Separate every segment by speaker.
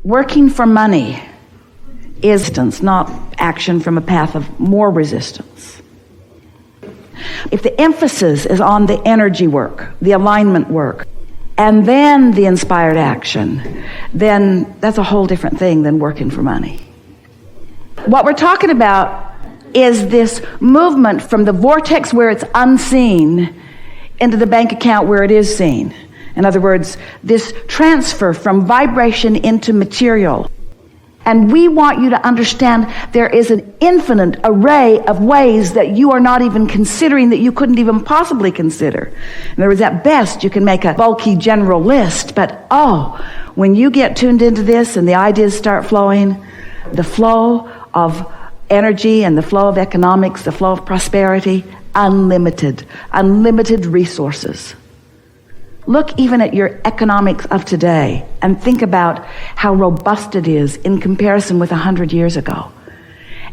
Speaker 1: Working for money is resistance, not action from a path of more resistance. If the emphasis is on the energy work, the alignment work, and then the inspired action, then that's a whole different thing than working for money. What we're talking about is this movement from the vortex where it's unseen into the bank account where it is seen. In other words, this transfer from vibration into material. And we want you to understand there is an infinite array of ways that you are not even considering, that you couldn't even possibly consider. In other words, at best, you can make a bulky general list, but when you get tuned into this and the ideas start flowing, the flow of energy and the flow of economics, the flow of prosperity, unlimited resources. Look even at your economics of today and think about how robust it is in comparison with 100 years ago.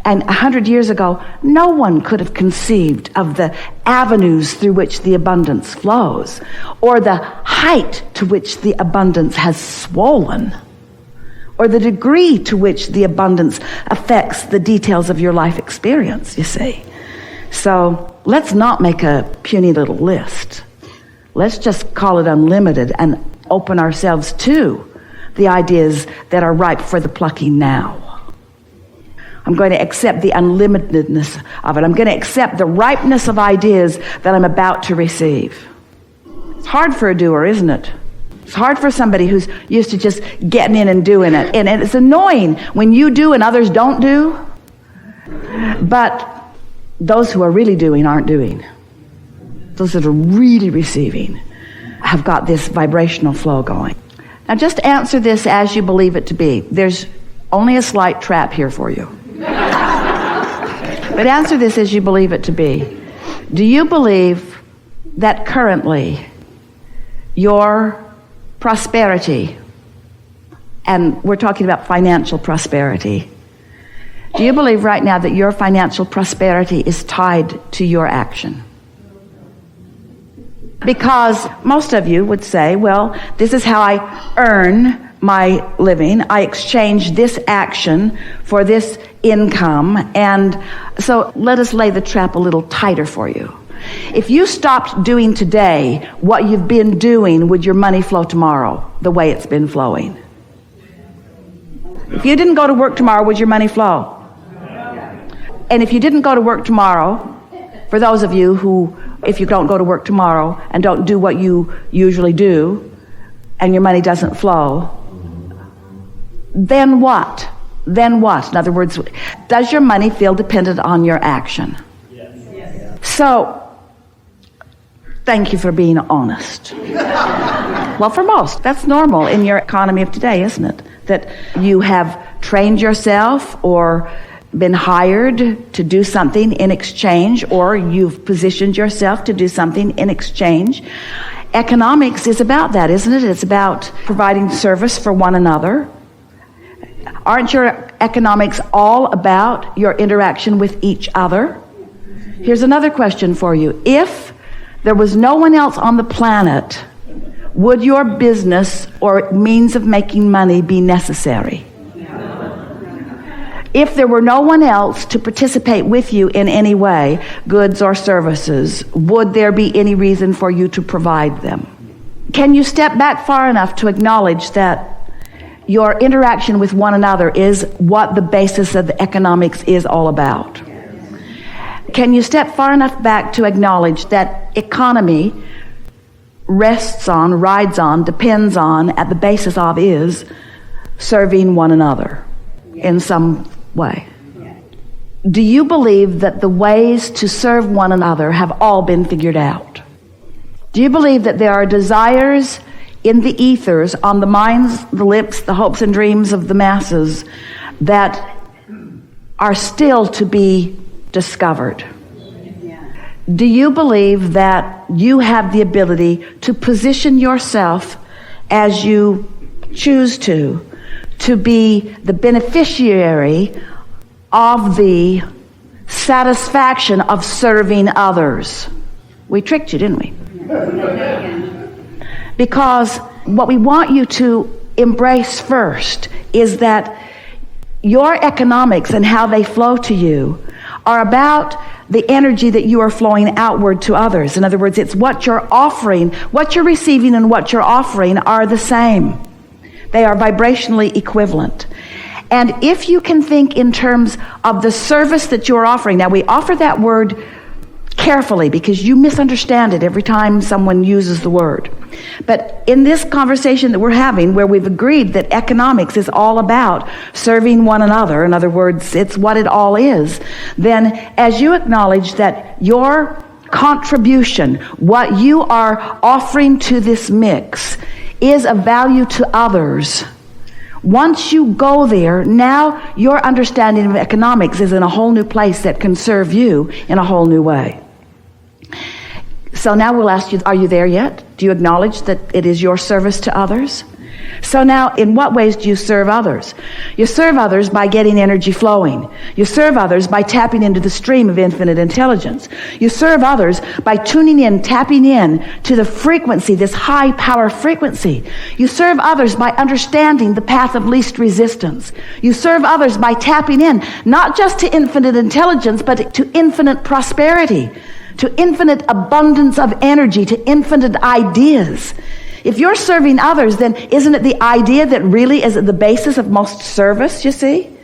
Speaker 1: And 100 years ago, no one could have conceived of the avenues through which the abundance flows, or the height to which the abundance has swollen, or the degree to which the abundance affects the details of your life experience, you see. So let's not make a puny little list. Let's just call it unlimited and open ourselves to the ideas that are ripe for the plucking now. I'm going to accept the unlimitedness of it. I'm going to accept the ripeness of ideas that I'm about to receive. It's hard for a doer, isn't it? It's hard for somebody who's used to just getting in and doing it. And it's annoying when you do and others don't do. But those who are really doing aren't doing. Those that are really receiving have got this vibrational flow going. Now just answer this as you believe it to be. There's only a slight trap here for you. But answer this as you believe it to be. Do you believe that currently your prosperity, and we're talking about financial prosperity, do you believe right now that your financial prosperity is tied to your action? Because most of you would say, well, this is how I earn my living. I exchange this action for this income. And so let us lay the trap a little tighter for you. If you stopped doing today what you've been doing, would your money flow tomorrow the way it's been flowing? If you didn't go to work tomorrow, would your money flow? And if you didn't go to work tomorrow, for those of you who, if you don't go to work tomorrow and don't do what you usually do, and your money doesn't flow, then what? Then what? In other words, does your money feel dependent on your action? Yes. So, thank you for being honest. Well, for most, that's normal in your economy of today, isn't it? That you have trained yourself or been hired to do something in exchange, or you've positioned yourself to do something in exchange. Economics is about that, isn't it? It's about providing service for one another. Aren't your economics all about your interaction with each other? Here's another question for you. If there was no one else on the planet, would your business or means of making money be necessary? If there were no one else to participate with you in any way, goods or services, would there be any reason for you to provide them? Can you step back far enough to acknowledge that your interaction with one another is what the basis of the economics is all about? Can you step far enough back to acknowledge that economy rests on, rides on, depends on, at the basis of is serving one another in some way? Do you believe that the ways to serve one another have all been figured out? Do you believe that there are desires in the ethers, on the minds, the lips, the hopes and dreams of the masses that are still to be discovered? Do you believe that you have the ability to position yourself as you choose to be the beneficiary of the satisfaction of serving others? We tricked you, didn't we? Because what we want you to embrace first is that your economics and how they flow to you are about the energy that you are flowing outward to others. In other words, it's what you're offering, what you're receiving and what you're offering are the same. They are vibrationally equivalent. And if you can think in terms of the service that you're offering, now we offer that word carefully because you misunderstand it every time someone uses the word. But in this conversation that we're having, where we've agreed that economics is all about serving one another, in other words, it's what it all is, then as you acknowledge that your contribution, what you are offering to this mix, is of value to others, once you go there, now your understanding of economics is in a whole new place that can serve you in a whole new way. So now we'll ask you, are you there yet? Do you acknowledge that it is your service to others? So now, in what ways do you serve others? You serve others by getting energy flowing. You serve others by tapping into the stream of infinite intelligence. You serve others by tuning in, tapping in to the frequency, this high power frequency. You serve others by understanding the path of least resistance. You serve others by tapping in, not just to infinite intelligence, but to infinite prosperity, to infinite abundance of energy, to infinite ideas. If you're serving others, then isn't it the idea that really is at the basis of most service, you see?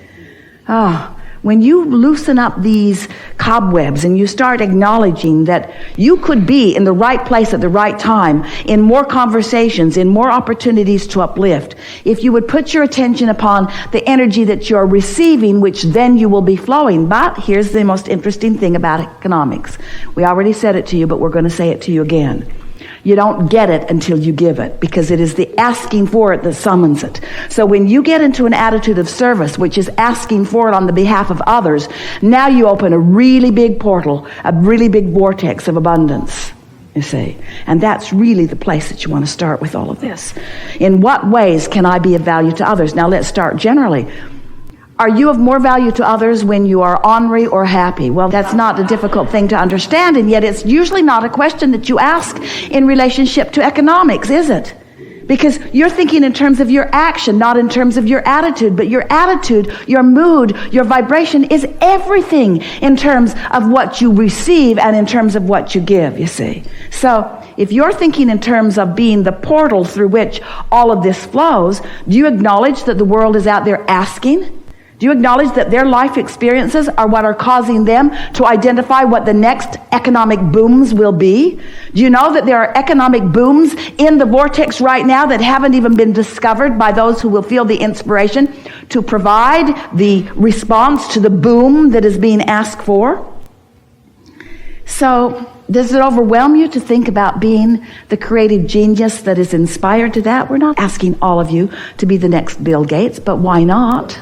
Speaker 1: When you loosen up these cobwebs and you start acknowledging that you could be in the right place at the right time, in more conversations, in more opportunities to uplift, if you would put your attention upon the energy that you're receiving, which then you will be flowing. But here's the most interesting thing about economics. We already said it to you, but we're going to say it to you again. You don't get it until you give it, because it is the asking for it that summons it. So when you get into an attitude of service, which is asking for it on the behalf of others, now you open a really big portal, a really big vortex of abundance, you see. And that's really the place that you want to start with all of this. In what ways can I be of value to others? Now let's start generally. Are you of more value to others when you are ornery or happy? Well, that's not a difficult thing to understand, and yet it's usually not a question that you ask in relationship to economics, is it? Because you're thinking in terms of your action, not in terms of your attitude. But your attitude, your mood, your vibration is everything in terms of what you receive and in terms of what you give, you see. So if you're thinking in terms of being the portal through which all of this flows, do you acknowledge that the world is out there asking? Do you acknowledge that their life experiences are what are causing them to identify what the next economic booms will be? Do you know that there are economic booms in the vortex right now that haven't even been discovered by those who will feel the inspiration to provide the response to the boom that is being asked for? So, does it overwhelm you to think about being the creative genius that is inspired to that? We're not asking all of you to be the next Bill Gates, but why not?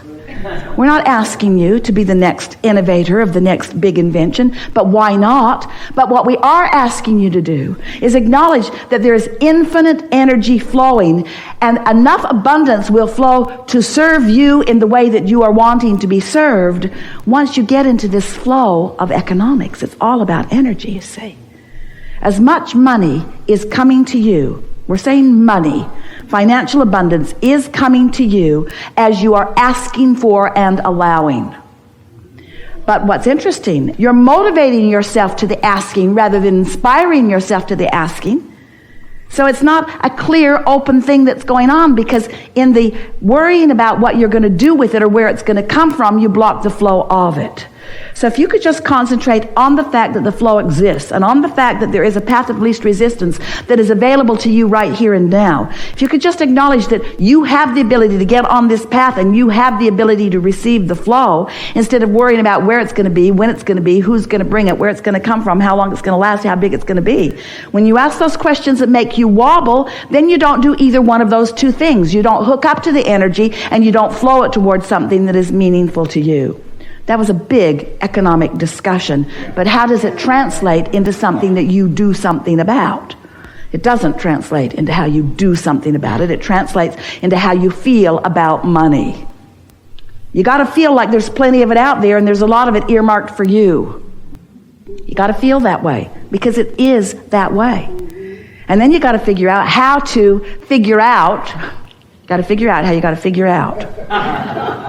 Speaker 1: We're not asking you to be the next innovator of the next big invention, but why not? But what we are asking you to do is acknowledge that there is infinite energy flowing, and enough abundance will flow to serve you in the way that you are wanting to be served once you get into this flow of economics. It's all about energy, you see. As much money is coming to you, we're saying money, financial abundance is coming to you as you are asking for and allowing. But what's interesting, you're motivating yourself to the asking rather than inspiring yourself to the asking. So it's not a clear, open thing that's going on, because in the worrying about what you're going to do with it or where it's going to come from, you block the flow of it. So if you could just concentrate on the fact that the flow exists and on the fact that there is a path of least resistance that is available to you right here and now. If you could just acknowledge that you have the ability to get on this path and you have the ability to receive the flow, instead of worrying about where it's going to be, when it's going to be, who's going to bring it, where it's going to come from, how long it's going to last, how big it's going to be. When you ask those questions that make you wobble, then you don't do either one of those two things. You don't hook up to the energy and you don't flow it towards something that is meaningful to you. That was a big economic discussion, but how does it translate into something that you do something about? It doesn't translate into how you do something about it. It translates into how you feel about money. You got to feel like there's plenty of it out there and there's a lot of it earmarked for you. You got to feel that way because it is that way. And then you got to figure out how to figure out Got to figure out how you got to figure out.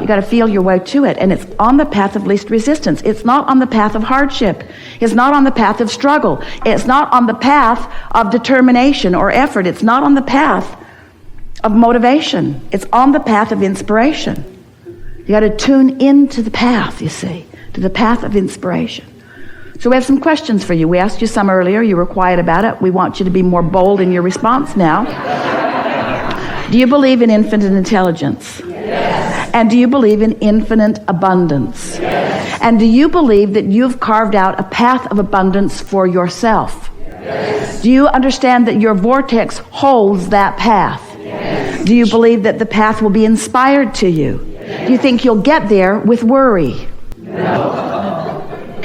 Speaker 1: You got to feel your way to it. And it's on the path of least resistance. It's not on the path of hardship. It's not on the path of struggle. It's not on the path of determination or effort. It's not on the path of motivation. It's on the path of inspiration. You got to tune into the path, you see, to the path of inspiration. So we have some questions for you. We asked you some earlier. You were quiet about it. We want you to be more bold in your response now. Do you believe in infinite intelligence?
Speaker 2: Yes.
Speaker 1: And do you believe in infinite abundance?
Speaker 2: Yes.
Speaker 1: And do you believe that you've carved out a path of abundance for yourself?
Speaker 2: Yes.
Speaker 1: Do you understand that your vortex holds that path?
Speaker 2: Yes.
Speaker 1: Do you believe that the path will be inspired to you? Yes. Do you think you'll get there with worry?
Speaker 2: No.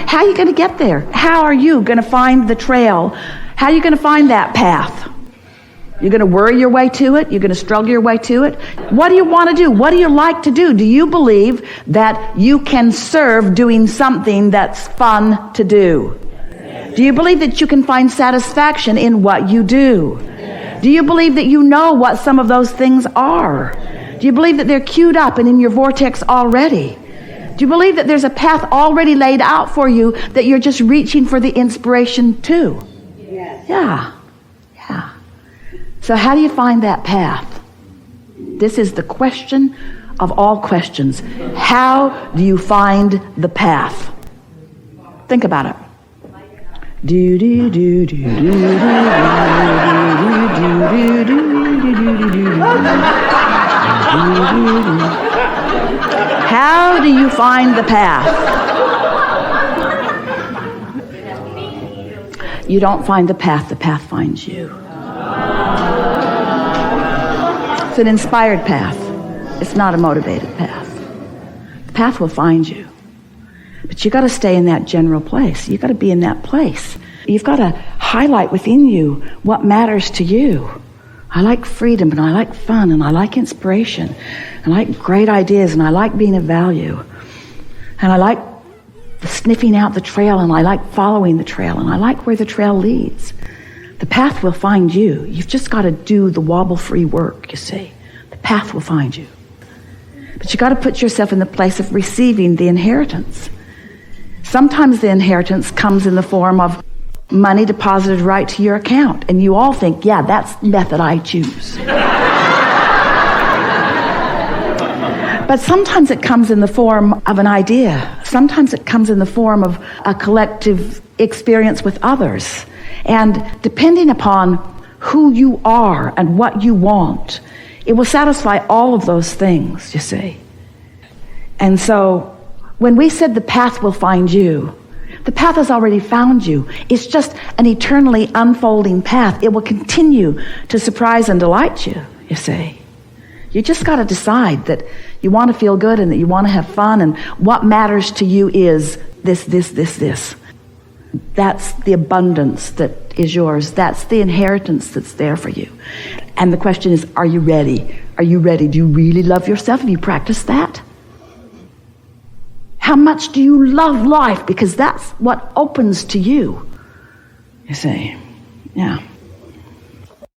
Speaker 1: How are you going to get there? How are you going to find the trail? How are you going to find that path? You're going to worry your way to it? You're going to struggle your way to it? What do you want to do? What do you like to do? Do you believe that you can serve doing something that's fun to do? Do you believe that you can find satisfaction in what you do? Do you believe that you know what some of those things are? Do you believe that they're queued up and in your vortex already? Do you believe that there's a path already laid out for you that you're just reaching for the inspiration to?
Speaker 2: Yes.
Speaker 1: Yeah. Yeah. So how do you find that path? This is the question of all questions. How do you find the path? Think about it. Do do do do do do do do do do do. How do you find the path? You don't find the path finds you. It's an inspired path. It's not a motivated path. The path will find you. But you got to stay in that general place. You got to be in that place. You've got to highlight within you what matters to you. I like freedom, and I like fun, and I like inspiration. I like great ideas, and I like being of value. And I like sniffing out the trail, and I like following the trail, and I like where the trail leads. The path will find you. You've just got to do the wobble-free work, you see. The path will find you. But you got to put yourself in the place of receiving the inheritance. Sometimes the inheritance comes in the form of money deposited right to your account. And you all think, yeah, that's the method I choose. But sometimes it comes in the form of an idea. Sometimes it comes in the form of a collective experience with others. And depending upon who you are and what you want, it will satisfy all of those things, you see. And so when we said the path will find you, the path has already found you. It's just an eternally unfolding path. It will continue to surprise and delight you, you see. You just got to decide that you want to feel good and that you want to have fun, and what matters to you is this. That's the abundance that is yours. That's the inheritance that's there for you. And the question is, are you ready? Are you ready? Do you really love yourself? Have you practiced that? How much do you love life? Because that's what opens to you. You see, yeah.